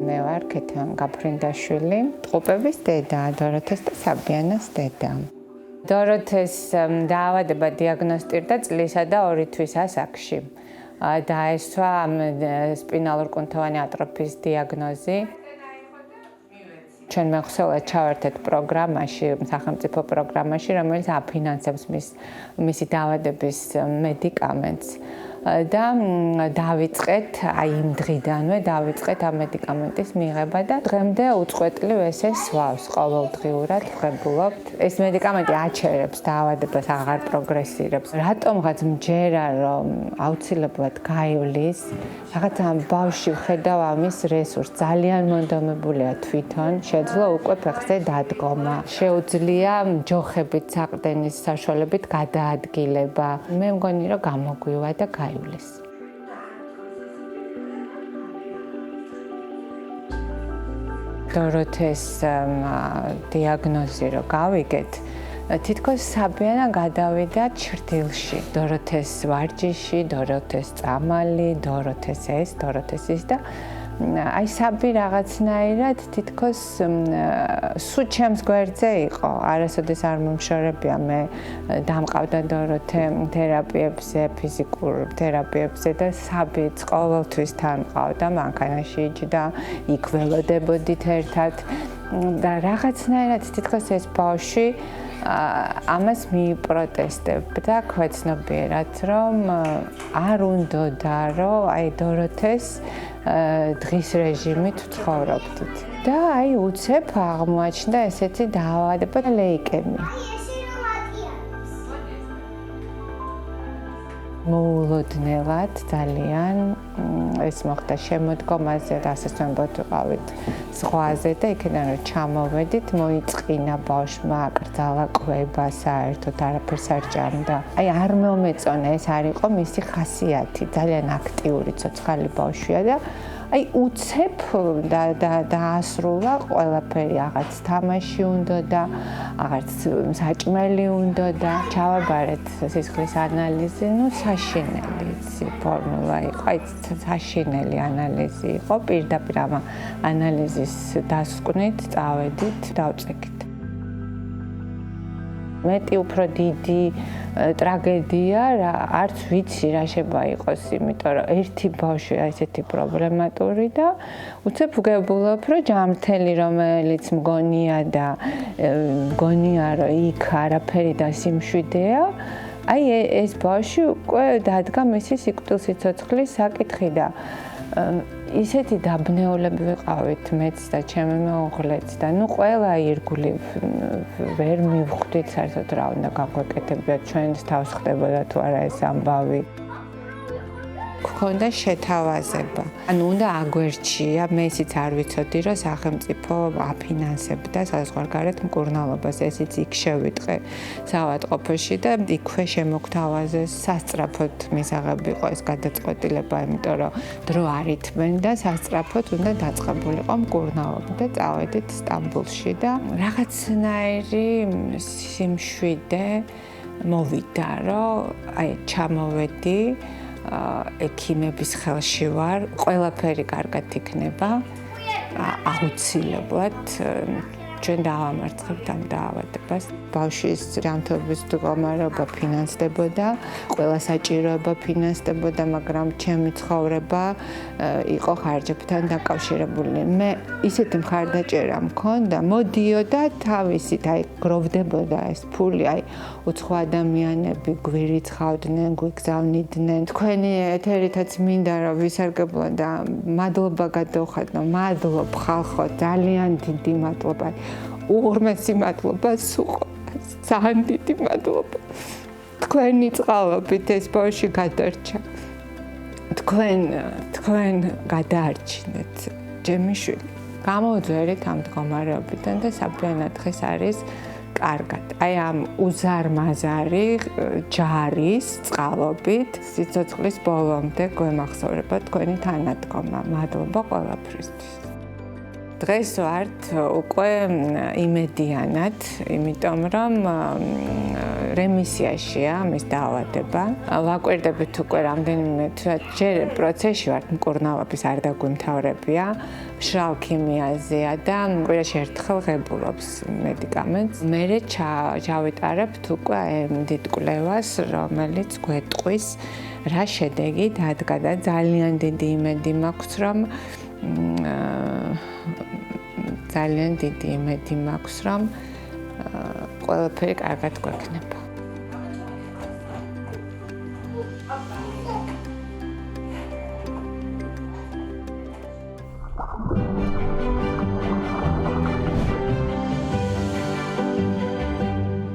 მე ვარ ქეთევან გაფრინდაშვილი, ტყუპების დედა, დოროთეს და საბიანას დედა. დოროთეს დაავადება დიაგნოსტირდა წლისა და 2 თვის ასაკში. დაესვა სპინალურ-კუნთოვანი ატროფიის დიაგნოზი. ჩვენ მეხსოვს ჩავერთეთ პროგრამაში, სახელმწიფო პროგრამაში, რომელიც აფინანსებს მისი დაავადების მედიკამენტს. და დავიწყეთ, იმ დღიდანვე დავიწყეთ ამ მედიკამენტის მიღება და დღემდე უწყვეტლივ ესე სვავს ყოველდღიურად ვღებულობთ. ეს მედიკამენტი აჩერებს დაავადებას, აღარ პროგრესირებს. რატომღაც მჯერა რომ აუცილებლად გაივლის, რაღაც ამ ბავშვი ვხედავ ამის რესურსს, ძალიან მონდომებულია თვითონ, შეძლო უკვე ფეხზე დადგომა. შეუძლია ჯოხებით საყრდენის საშუალებით გადაადგილება. მე მგონი რომ გამოგვივა და გაივლის. დოროთეს დიაგნოზი რო გავიგეთ, თითქოს საბიანა გადავიდა ჩრდილში. დოროთეს ვარჯიში, დოროთეს წამალი, დოროთეს ეს, დოროთეს ის და აი საბი რაღაცნაირად თითქოს სულ ჩემს გვერდზე იყო. არასოდეს არ მომშორებია, მე დამყავდა დოროთე თერაპიებზე, ფიზიკურ თერაპიებზე და საბიც ყოველთვის თან მყავდა, მანქანაში იჯდა, იქ ველოდებოდით ერთად და რაღაცნაირად თითქოს ეს ბავშვი ამას მიიპროტესტებდა ქვეცნობიერად, რომ არ უნდოდა, რომ აი დოროთეს დღის რეჟიმით ვცხოვრობდით. და აი უცებ აღმოაჩნდა ესეთი დაავადება ლეიკემია. მოულოდნელად ძალიან ეს მოხდა შემოდგომაზე, დასასვენებლად ვიყავით ზღვაზე და იქიდან რომ ჩამოვედით, მოიწყინა ბავშვმა აკრძალა კვება, საერთოდ არაფერს არ ჭამდა. აი არ მომეწონა, ეს არ იყო მისი ხასიათი, ძალიან აქტიური ცოცხალი ბავშვია და აი უცებ დაასრულა ყველაფერი, აღარც თამაში უნდა და აღარც საჭმელი უნდა და ჩავაბარეთ სისხლის ანალიზი, საშინელი ფორმულა იყო, აი საშინელი ანალიზი იყო, პირდაპირ ამ ანალიზის დასკვნით წავედით, დავწეკით. მეტი უფრო დიდი ტრაგედია არც ვიცი რა შეიძლება იყოს, იმიტომ რომ ერთი ბავშვი ესეთი პრობლემატური და უცებ ვგებულობ, რომ ჯამრთელი რომელიც მგონია და მგონია რომ იქ არაფერი და სიმშვიდეა, აი ეს ბავშვი უკვე დადგა მისი სიკვდილსიცოცხლის საკითხი და ისეთი დაბნეულები ვიყავით მეც და ჩემი მეუღლეც და ყველა ირგვლივ ვერ მივხვდით საერთოდ რა უნდა გაგვეკეთებიათ, ჩვენს თავს ხდებოდა თუ არა ეს ამბავი. გქონდა შეთავაზება. ანუ უნდა აგვერჩია, მე ისიც არ ვიცოდი, რომ სახელმწიფო აფინანსებდა საზღვარგარეთ მკურნალობას, ესიც იქ შევიტყე საავადმყოფოში და იქვე შემოგთავაზეს სასწრაფოდ მისაღები იყო ეს გადაწყვეტილება, იმიტომ რომ დრო არ ითმენ და სასწრაფოდ უნდა დაწყებულიყო მკურნალობა და წავედით სტამბოლში და რაღაცნაირი სიმშვიდე მოვიდა, რომ აი ჩამოვედი ექიმების ხელში ვარ, ყველაფერი კარგად იქნება, აუცილებლად ჩვენ დავამარცხებთ ამ დაავადებას. ბავშვის ჯანმრთელობის მდგომარეობა ფინანსდებოდა, ყველა საჭიროება ფინანსდებოდა, მაგრამ ჩემი ცხოვრება იყო ხარჯებთან დაკავშირებული. მე ისეთი მხარდაჭერა მქონდა, მოდიოდა თავისით, აი გროვდებოდა ეს ფული, აი უცხო ადამიანები გვირიცხავდნენ, გვიგზავნიდნენ. თქვენი ეთერითაც მინდა რომ ვისარგებლო და მადლობა გადავხატო, მადლობ ხალხო, ძალიან დიდი მადლობა. უღრმესი მადლობა სუყო, ძალიან დიდი მადლობა. თქვენი წყალობით ეს ბავშვი გადარჩა. თქვენ გადაარჩინეთ ჩემი შვილი. გამოვძვერით ამ მდგომარეობიდან და საბიანა დღეს არის კარგად. აი ამ უზარმაზარი ჯარის წყალობით სიცოცხლის ბოლომდე გვემახსოვრება თქვენი თანადგომა. მადლობა ყველაფრისთვის. დღეს ვართ უკვე იმედიანად, იმიტომ რომ რემისიაშია მის დაავადება. ვაკვირდებით უკვე რამდენიმე ჯერ პროცესში ვართ, მკურნალობის არ დაგვიმთავრებია, მშრალ ქიმიაზეა და კვირაში ერთხელ ღებულობს მედიკამენტს. მერე ჩავიტარებთ უკვე დიდ კვლევას, რომელიც გვეტყვის რა შედეგი დადგა და ძალიან დიდი იმედი მაქვს, რომ ძალიან დიდი იმედი მაქვს, რომ ყველაფერი კარგად გვექნება.